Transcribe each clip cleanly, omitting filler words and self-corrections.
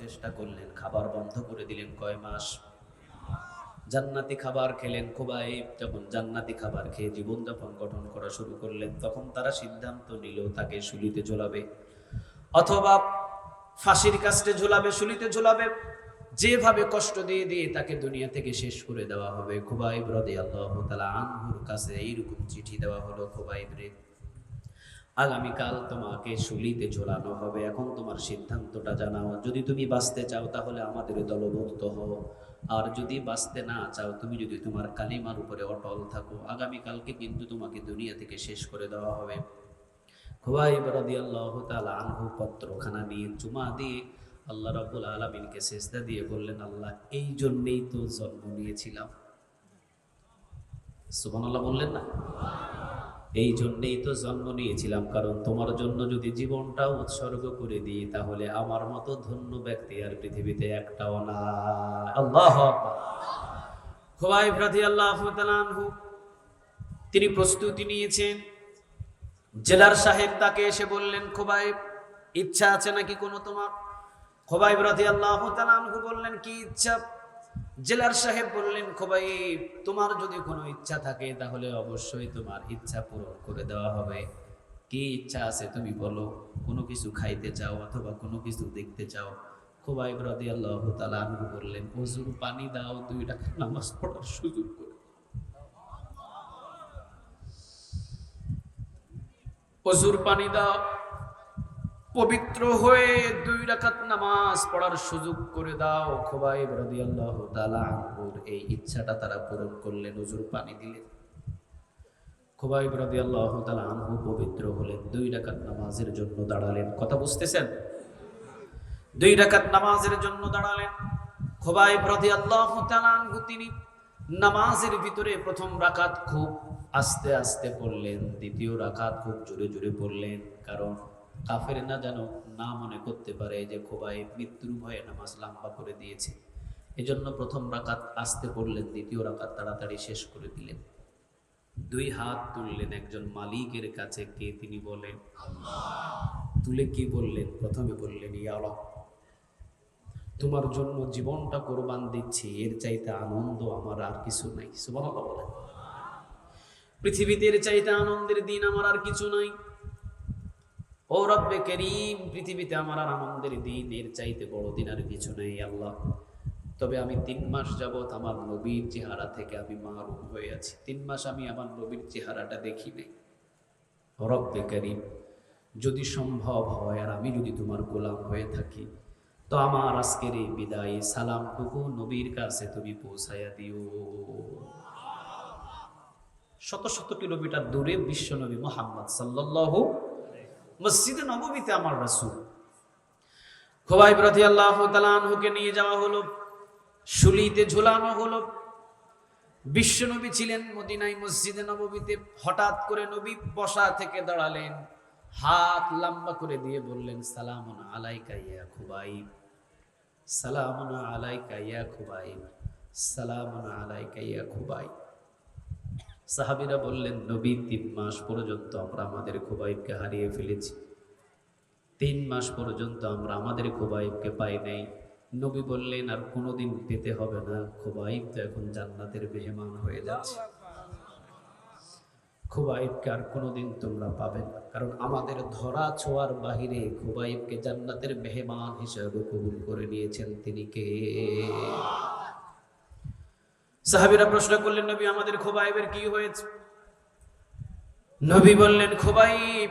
চেষ্টা করলেন, খাবার বন্ধ করে দিলেন। কয় মাস? জান্নাতি খাবার খেলেন। খুবাইব যখন জান্নাতি খাবার খেয়ে জীবনযাপন গঠন করা শুরু করলেন, তখন তারা সিদ্ধান্ত নিল তাকে শুলিতে ঝোলাবে, অথবা ফাঁসির কাস্টে ঝোলাবে, শুলিতে ঝোলাবে। যেভাবে কষ্ট দিয়ে দিয়ে তাকে দুনিয়া থেকে শেষ করে দেওয়া হবে। খুবাইব রাদিয়াল্লাহু তাআলা আনহুর কাছে এইরকম চিঠি দেওয়া হলো, খুবাইব রে, আগামীকাল তোমাকে শুলিতে ঝোলানো হবে। এখন তোমার সিদ্ধান্তটা জানাও। যদি তুমি বাঁচতে চাও তাহলে আমাদের দলভুক্ত হও, আর যদি বাঁচতে না চাও, তুমি যদি তোমার কালিমার উপরে অটল থাকো, আগামীকালকে কিন্তু তোমাকে দুনিয়া থেকে শেষ করে দেওয়া হবে। খুবাইব রাদিয়াল্লাহু তাআলা আনহু পত্রখানা নিয়ে চুমা দিয়ে আল্লাহ রাব্বুল আলামিনকে সিজদা দিয়ে বললেন, আল্লাহ, এই জন্যই তো জন্ম নিয়েছিলাম। সুবহানাল্লাহ বললেন না? এই জন্যেই তো জন্ম নিয়েছিলাম, কারণ তোমার জন্য যদি জীবনটা উৎসর্গ করে দিই, তাহলে আমার মতো ধন্য ব্যক্তি আর পৃথিবীতে একটাও না। আল্লাহু আকবার। খুবাইব রাদিয়াল্লাহু তাআলা আনহু তিনি প্রস্তুতি নিয়েছেন। জেলার সাহেব তাকে এসে বললেন, খুবাইব, ইচ্ছা আছে নাকি কোনো তোমার? খুবাইব রাদিয়াল্লাহু তাআলা আনহু বললেন, কি ইচ্ছা? জেলার সাহেব বললেন, খুবাইব, তোমার যদি কোনো ইচ্ছা থাকে তাহলে অবশ্যই তোমার ইচ্ছা পূরণ করে দেওয়া হবে। কি ইচ্ছা আছে তুমি বলো? কোনো কিছু খাইতে চাও অথবা কোনো কিছু দেখতে চাও? খুবাইব রাদিয়াল্লাহু তাআলা আনহু বললেন, ওযুর পানি দাও, 2 রাকাত নামাজ পড়ার সুযোগ করে। ওযুর পানি দাও, পবিত্র হয়ে 2 রাকাত নামাজ পড়ার সুযোগ করে দাও। খুবাইব রাদিয়াল্লাহু তাআলা আনহুর এই ইচ্ছাটা তারা পূরণ করলেন, ওযুর পানি দিলেন। খুবাইব রাদিয়াল্লাহু তাআলা আনহু পবিত্র হলেন, 2 রাকাত নামাজের জন্য দাঁড়ালেন। কথা বুঝতেছেন? 2 রাকাত নামাজের জন্য দাঁড়ালেন। খুবাইব রাদিয়াল্লাহু তাআলা আনহু তিনি নামাজের ভিতরে প্রথম রাকাত খুব আস্তে আস্তে পড়লেন, দ্বিতীয় রাকাত খুব জোরে জোরে পড়লেন, কারণ কাফেররা যেন না মনে করতে পারে যে খুবাইব মৃত্যুর ভয়ে নামাজ লম্বা করে দিয়েছে। এজন্য প্রথম রাকাত আস্তে পড়লেন, দ্বিতীয় রাকাত তাড়াতাড়ি শেষ করে দিলেন। 2 হাত তুললেন একজন মালিকের কাছে, কে তিনি বলেন? তুলে কি বললেন? প্রথমে বললেন, ইয়া আল্লাহ, তোমার জন্য জীবনটা কোরবান দিচ্ছি, এর চাইতে আনন্দ আমার আর কিছু নাই। সুবহানাল্লাহ বলেন। পৃথিবীতে এর চাইতে আনন্দের দিন আমার আর কিছু নাই। ও রব্বে করিম, পৃথিবীতে আমার আর আনন্দের দিন এর চাইতে বড় দিন আর কিছু নাই আল্লাহ। তবে আমি 3 মাস যাবত আমার নবীর চেহারা থেকে আমি মাহরুম হয়ে আছি। 3 মাস আমি আমার নবীর চেহারাটা দেখি নাই। রব্বে করিম, যদি সম্ভব হয় আর আমি যদি তোমার গোলাম হয়ে থাকি, তো আমার আজকের এই বিদায় সালামটুকু নবীর কাছে তুমি পৌঁছায়া দিও। শত শত কিলোমিটার দূরে বিশ্বনবী মুহাম্মদ সাল্লাল্লাহু মসজিদে নববীতে আমার রাসূল। খুবাইব রাদিয়াল্লাহু তাআলা আনহুকে নিয়ে যাওয়া হলো, শুলিতে ঝুলানো হলো। বিশ্বনবী ছিলেন মদিনায় মসজিদে নববীতে। হঠাৎ করে নবী বসা থেকে দাঁড়ালেন, হাত লম্বা করে দিয়ে বললেন, সালামুন আলাইকা ইয়া খুবাইব, সালামুন আলাইকা ইয়া খুবাইব, সালামুন আলাইকা ইয়া খুবাইব। সাহাবীরা বললেন, নবী, 3 মাস পর্যন্ত আমরা আমাদের খুবাইবকে হারিয়ে ফেলেছি। 3 মাস পর্যন্ত আমরা আমাদের খুবাইবকে পাই নাই। নবী বললেন, আর কোনোদিন পেতে হবে না, খুবাইব তো এখন জান্নাতের মেহমান হয়ে যাচ্ছে। খুবাইবকে আর কোনোদিন তোমরা পাবে না, কারণ আমাদের ধরা ছোঁয়ার বাহিরে খুবাইবকে জান্নাতের মেহমান হিসেবে কবুল করে নিয়েছেন তিনি কে? সাহাবীরা প্রশ্ন করলেন, নবী, আমাদের খুবাইবের কি হয়েছে? নবী বললেন, খুবাইব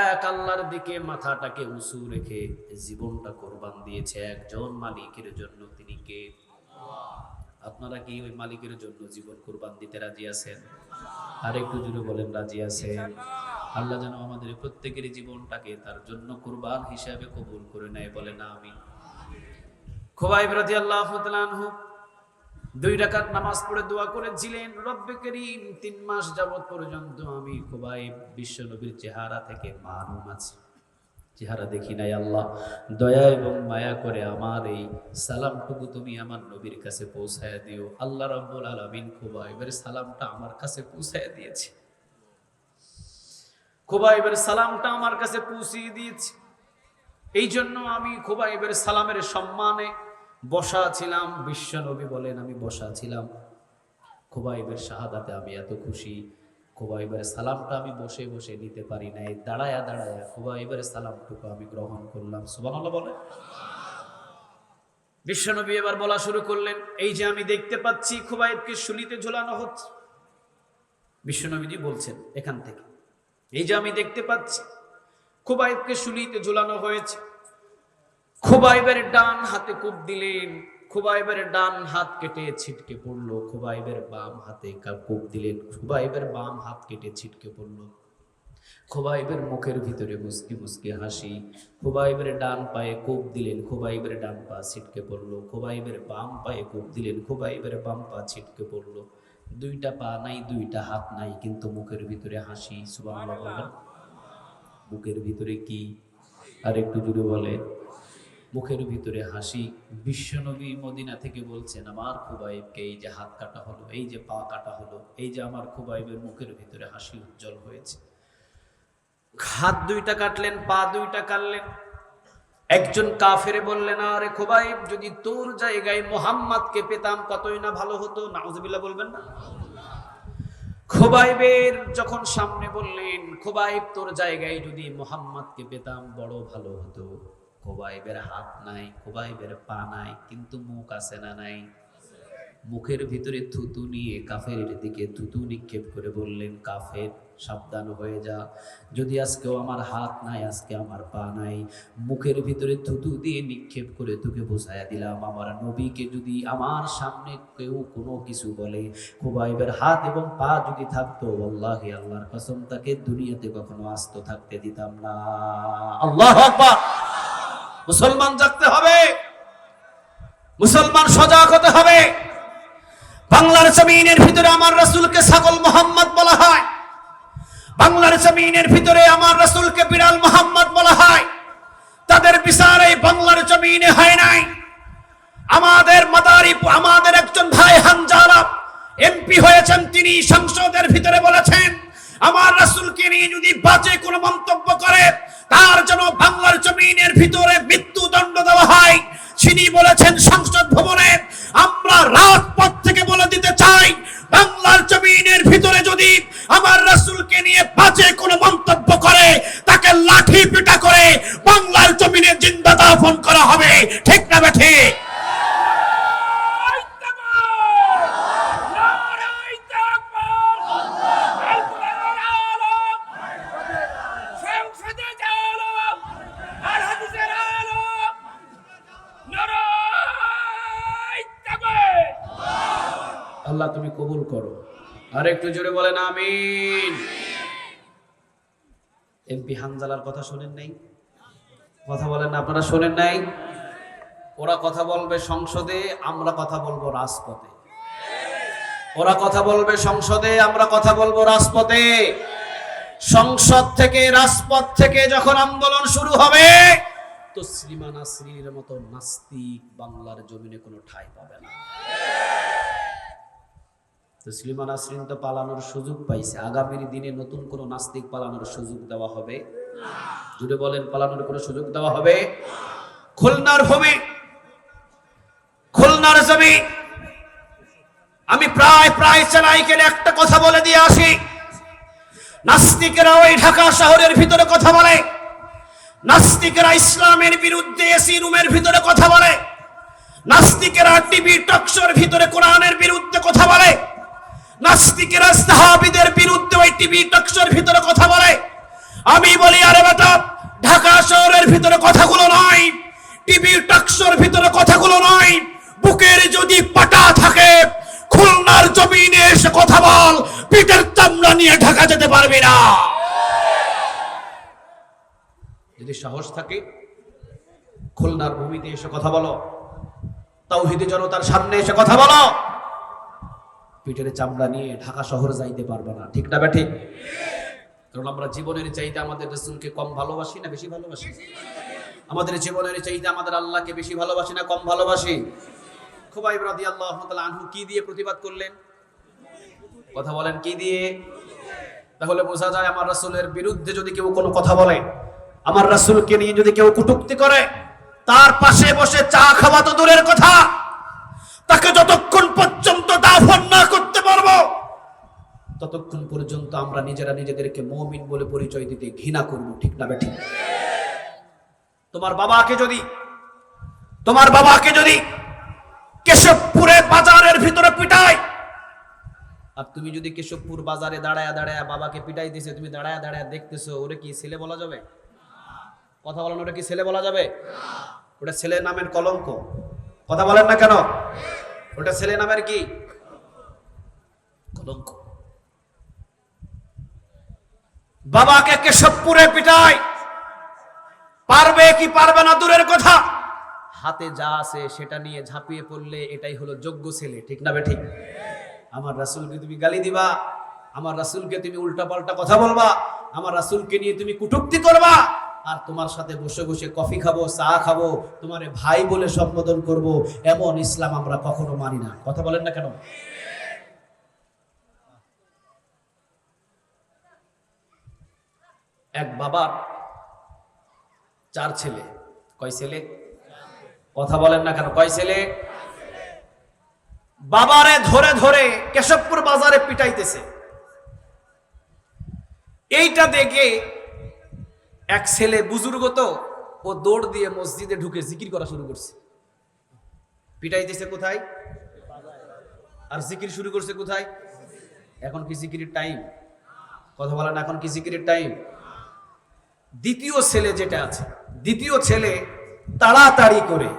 এক আল্লাহর দিকে মাথাটাকে উঁচু রেখে জীবনটা কোরবান দিয়েছে একজন মালিকের জন্য। তিনি কে? আপনারা কি ওই মালিকের জন্য জীবন কোরবান দিতে রাজি আছেন? আর একটু জোরে বলেন, রাজি আছেন? আল্লাহ যেন আমাদের প্রত্যেকের জীবনটাকে তার জন্য কোরবান হিসাবে কবুল করে নেয়, বলেন আমিন। খুবাইব রাদিয়াল্লাহু তাআলা আনহু 2 রাকাত নামাজ পড়ে দোয়া করেছিলেন, রব্বে করিম, 3 মাস যাবত পর্যন্ত আমি খুবাইব বিশ্বনবীর চেহারা থেকে মাহরুম আছি, চেহারা দেখি নাই। আল্লাহ, দয়া এবং মায়া করে আমার এই সালামটুকু তুমি আমার নবীর কাছে পৌঁছায় দিও। আল্লাহ রাব্বুল আলামিন খুবাইবের সালামটা আমার কাছে পৌঁছায় দিয়েছে। খুবাইবের সালামটা আমার কাছে পৌঁছিয়ে দিয়েছে। এই জন্য আমি খুবাইবের সালামের সম্মানে বসা ছিলাম। বিশ্ব নবী বলেন আমি বসা ছিলাম। খুবাইবের শাহাদাতে আমি এত খুশি, খুবাইবের সালামটা আমি বসে বসে নিতে পারি নাই, দাঁড়ায়া দাঁড়ায়া খুবাইবের সালামটুকু আমি গ্রহণ করলাম। সুবহানাল্লাহ বলে। বিশ্বনবী এবার বলা শুরু করলেন, এই যে আমি দেখতে পাচ্ছি খুবাইবকে শুলিতে ঝুলানো হচ্ছে। বিশ্বনবীজি বলছেন এখান থেকে, এই যে আমি দেখতে পাচ্ছি খুবাইবকে শুলিতে ঝুলানো হয়েছে। খুবাইবের ডান হাতে কূপ দিলেন, খুবাইবের ডান হাত কেটে ছিটকে পড়লো। খুবাইবের বাম হাতে কূপ দিলেন, খুবাইবের বাম হাত কেটে ছিটকে পড়লো। খুবাইবের মুখের ভিতরে মুস্কি মুস্কি হাসি। খুবাইবের ডান পায়ে কূপ দিলেন, খুবাইবের ডান পা ছিটকে পড়লো। খুবাইবের বাম পায়ে কূপ দিলেন, খুবাইবের বাম পা ছিটকে পড়লো। দুইটা পা নাই, দুইটা হাত নাই, কিন্তু মুখের ভিতরে হাসি। সুবহানাল্লাহ বলেন। মুখের ভিতরে কি? আর একটু জুড়ে বলে। মুখের ভিতরে হাসি। বিশ্বনবী মদিনা থেকে বলছেন, আমার খুবাইবকে এই যে হাত কাটা হলো, এই যে পা কাটা হলো, এই যে আমার খুবাইবের মুখের ভিতরে হাসি উজ্জ্বল হয়েছে। হাত দুইটা কাটলেন, পা দুইটা কাটলেন। একজন কাফেরে বললেন, আরে খুবাইব, যদি তোর জায়গায় মুহাম্মাদকে পেতাম কতই না ভালো হতো। নাউজুবিল্লাহ বলবেন না? খুবাইবের যখন সামনে বললেন, খুবাইব তোর জায়গায় যদি মুহাম্মাদকে পেতাম বড় ভালো হতো। খুবাইবের হাত নাই, খুবাইবের পা নাই, কিন্তু মুখ আছে না নাই? মুখের ভিতরে থুতু নিয়ে কাফেরের দিকে থুতু নিক্ষেপ করে বললেন, কাফের সাবধান হয়ে যা, যদি আজকেও আমার হাত নাই, আজকে আমার পা নাই, মুখের ভিতরে থুতু দিয়ে নিক্ষেপ করে তোকে বোঝায়া দিলাম, আমার নবীকে যদি আমার সামনে কেউ কোনো কিছু বলে, খুবাইবের হাত এবং পা যদি থাকতো, আল্লাহি আল্লাহর কসম তাকে দুনিয়াতে কখনো আস্ত থাকতে দিতাম না। আল্লাহু আকবার। মুসলমান জাগতে হবে, মুসলমান সজাগ হতে হবে। বাংলার জমিনের ভিতরে আমার রাসূলকে ছাগল মুহাম্মদ বলা হয়, বাংলার জমিনের ভিতরে আমার রাসূলকে বিড়াল মুহাম্মদ বলা হয়। তাদের বিচার এই বাংলার জমিনে হয় নাই। আমাদের আমাদের একজন ভাই হানজালা এমপি হয়েছেন, তিনি সংসদের ভিতরে বলেছেন, আমার রাসূলকে নিয়ে যদি বাজে কোনো মন্তব্য করে তার জন্য বাংলার জমিনের ভিতরে মৃত্যুদণ্ড দেওয়া হয়। তিনি বলেছেন সংসদ ভবনে, আমরা রাজপথ থেকে বলে দিতে চাই, বাংলার জমিনের ভিতরে যদি আমার রাসূলকে নিয়ে বাজে কোনো মন্তব্য করে তাকে লাঠি পিটা করে বাংলার জমিনে জিন্দা দাফন করা হবে। ঠিক না বেঠি? আল্লাহ তুমি কবুল করো। আর একটু জোরে বলেন আমিন। এমপি হানজালার কথা শোনেন নাই? কথা বলেন না, আপনারা শোনেন নাই? ওরা কথা বলবে সংসদে, আমরা কথা বলবো রাজপথে। ওরা কথা বলবে সংসদে, আমরা কথা বলবো রাজপথে। সংসদ থেকে রাজপথ থেকে যখন আন্দোলন শুরু হবে, তসলিমা নাসরিনের মতো নাস্তিক বাংলার জমিনে কোনো ঠাঁই পাবে না। তসলিমা নাসরিন তো পালানোর সুযোগ পাইছে, আগামীর দিনে নতুন কোনো নাস্তিক পালানোর সুযোগ দেওয়া হবে না। জুড়ে বলেন, পালানোর কোনো সুযোগ দেওয়া হবে? খুলনার ভূমি, খুলনার জমি, আমি প্রায় চালাই গেলে একটা কথা বলে দিয়ে আসি। নাস্তিকেরা ওই ঢাকা শহরের ভিতরে কথা বলে, নাস্তিকেরা ইসলামের বিরুদ্ধে এসি রুমের ভিতরে কথা বলে, নাস্তিকেরা টিভি টকশোর ভিতরে কোরআনের বিরুদ্ধে কথা বলে, নাস্তিকেরা সাহাবীদের বিরুদ্ধে ওই টিভি টকশোর ভিতরে কথা বলে। আমি বলি, আরে বেটা, ঢাকা শহরের ভিতরে কথাগুলো নয়, টিভি টকশোর ভিতরে কথাগুলো নয়, বুকের যদি পাটা থাকে খুলনার জমিনে এসে কথা বল, পিঠের চামড়া নিয়ে ঢাকা যেতে পারবি না। যদি সাহস থাকে খুলনার ভূমিতে এসে কথা বলো, তাওহীদি জনতার সামনে এসে কথা বলো, পিঠের চামড়া নিয়ে ঢাকা শহর যাইতে পারবে না। ঠিক না বেঠিক? কারণ আমরা জীবনের চাইতে আমাদের রাসূলকে কম ভালোবাসি না বেশি ভালোবাসি? আমাদের জীবনের চাইতে আমাদের আল্লাহকে বেশি ভালোবাসি না কম ভালোবাসি? খুবাইব রাদিয়াল্লাহু তাআলা আনহু কি দিয়ে প্রতিবাদ করলেন? কথা বলেন, কি দিয়ে? তাহলে বোঝা যায় আমার রাসূলের বিরুদ্ধে যদি কেউ কোনো কথা বলে, আমার রাসূলকে নিয়ে যদি কেউ কটূক্তি করে, তার পাশে বসে চা খাওয়া তো দূরের কথা, তাকে যতক্ষণ পর্যন্ত দাফন না করতে পারবো ততক্ষণ পর্যন্ত আমরা নিজেরা নিজেদেরকে মুমিন বলে পরিচয় দিতে ঘৃণা করব। ঠিক না বেঠিক? তোমার বাবাকে যদি কেশবপুরে বাজারের ভিতরে পিটায়, আর তুমি যদি কেশবপুর বাজারে দাঁড়ায় দাঁড়ায় বাবাকে পিটাই দিছে, তুমি দাঁড়ায় দাঁড়ায় দেখতেছো, ওরে কি ছেলে বলা যাবে? কথা বলেন, ওটা কি ছেলে বলা যাবে? ওটা ছেলে নামের কলঙ্ক। কথা বলেন না কেন? ওটা ছেলে নামের কি কলঙ্ক। বাবাকে কেশবপুরে পিটায়, পারবে কি পারবে না দূরের কথা, হাতে যা আছে সেটা নিয়ে ঝাঁপিয়ে পড়লে এটাই হলো যোগ্য ছেলে। ঠিক না বেঠিক? আমার রাসূলকে তুমি গালি দিবা, আমার রাসূলকে তুমি উল্টাপাল্টা কথা বলবা, আমার রাসূলকে নিয়ে তুমি কটূক্তি করবা, আর তোমার সাথে বসে বসে কফি খাবো, চা খাবো, তোমারে ভাই বলে সম্বোধন করব, এমন ইসলাম আমরা কখনো মানি না। কথা বলেন না কেন? এক বাবার 4 ছেলে। কয় ছেলে? কথা বলেন না কেন? কয় ছেলে? বাবারে ধরে ধরে কেশবপুর বাজারে পিটাইতেছে। এইটা দেখে এক ছেলে বুজুর্গ, তো ও দৌড় দিয়ে মসজিদে ঢুকে জিকির করা শুরু করছে। পিটাইতেছে কোথায়? আর জিকির শুরু করছে কোথায়? এখন কি জিকিরের টাইম? কথা বলেন, এখন কি জিকিরের টাইম? দ্বিতীয় ছেলে যেটা আছে, দ্বিতীয় ছেলে তাড়াতাড়ি করে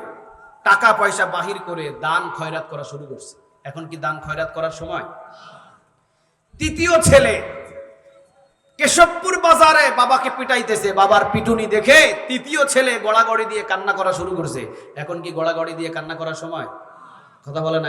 টাকা পয়সা বাহির করে দান খয়রাত করা শুরু করছে। এখন কি দান খয়রাত করার সময়? তৃতীয় ছেলে কেশবপুর বাজারে বাবাকে পিটাইতেছে, বাবার পিটুনি দেখে তৃতীয় ছেলে গড়াগড়ি দিয়ে কান্না করা শুরু করছে। এখন কি গড়াগড়ি দিয়ে কান্না করার সময়? কথা বলে না।